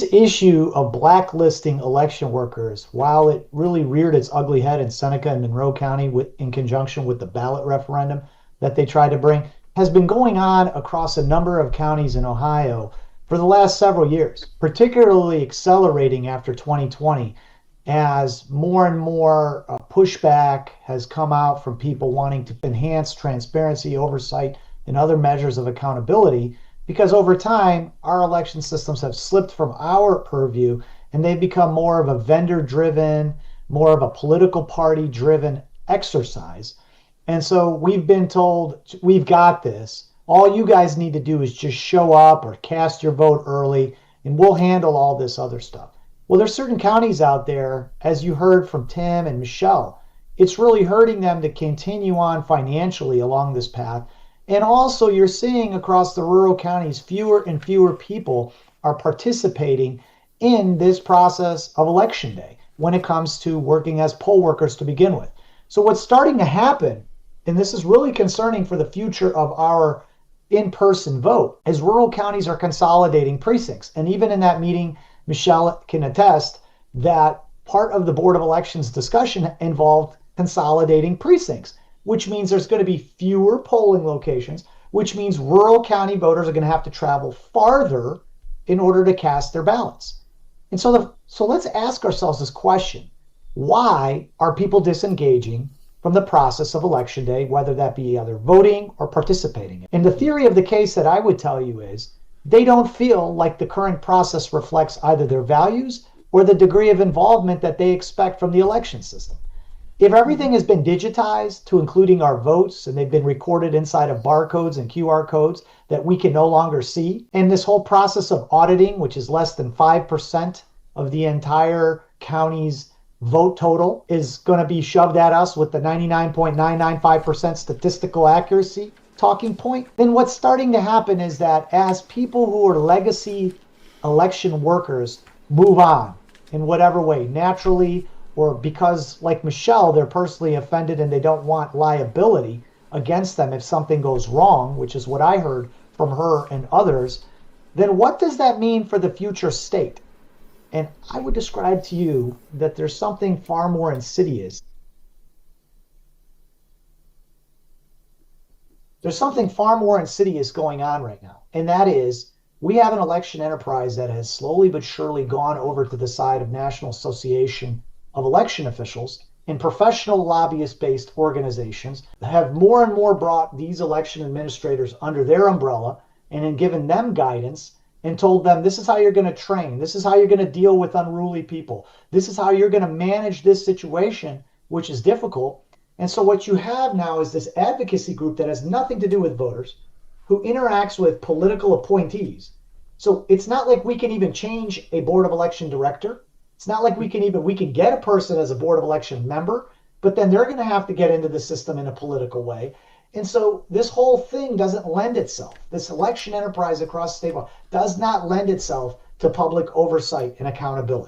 This issue of blacklisting election workers, while it really reared its ugly head in Seneca and Monroe County in conjunction with the ballot referendum that they tried to bring, has been going on across a number of counties in Ohio for the last several years, particularly accelerating after 2020 as more and more pushback has come out from people wanting to enhance transparency, oversight, and other measures of accountability, because over time, our election systems have slipped from our purview and they've become more of a vendor driven, more of a political party driven exercise. And so we've been told, we've got this. All you guys need to do is just show up or cast your vote early and we'll handle all this other stuff. Well, there's certain counties out there, as you heard from Tim and Michelle, it's really hurting them to continue on financially along this path. And also, you're seeing across the rural counties, fewer and fewer people are participating in this process of election day when it comes to working as poll workers to begin with. So what's starting to happen, and this is really concerning for the future of our in-person vote, is rural counties are consolidating precincts. And even in that meeting, Michelle can attest that part of the Board of Elections discussion involved consolidating precincts, which means there's going to be fewer polling locations, which means rural county voters are going to have to travel farther in order to cast their ballots. And so let's ask ourselves this question. Why are people disengaging from the process of election day, whether that be either voting or participating? And the theory of the case that I would tell you is they don't feel like the current process reflects either their values or the degree of involvement that they expect from the election system. If everything has been digitized to including our votes and they've been recorded inside of barcodes and QR codes that we can no longer see, and this whole process of auditing, which is less than 5% of the entire county's vote total, is going to be shoved at us with the 99.995% statistical accuracy talking point, then what's starting to happen is that as people who are legacy election workers move on in whatever way, naturally, or because, like Michelle, they're personally offended and they don't want liability against them if something goes wrong, which is what I heard from her and others, then what does that mean for the future state? And I would describe to you that there's something far more insidious. There's something far more insidious going on right now, and that is we have an election enterprise that has slowly but surely gone over to the side of National Association of election officials and professional lobbyist-based organizations have more and more brought these election administrators under their umbrella and then given them guidance and told them this is how you're going to train, this is how you're going to deal with unruly people, this is how you're going to manage this situation, which is difficult. And so what you have now is this advocacy group that has nothing to do with voters, who interacts with political appointees. So it's not like we can even change a Board of Election director. It's not like we can get a person as a Board of Election member, but then they're going to have to get into the system in a political way. And so this whole thing doesn't lend itself. This election enterprise across state law does not lend itself to public oversight and accountability.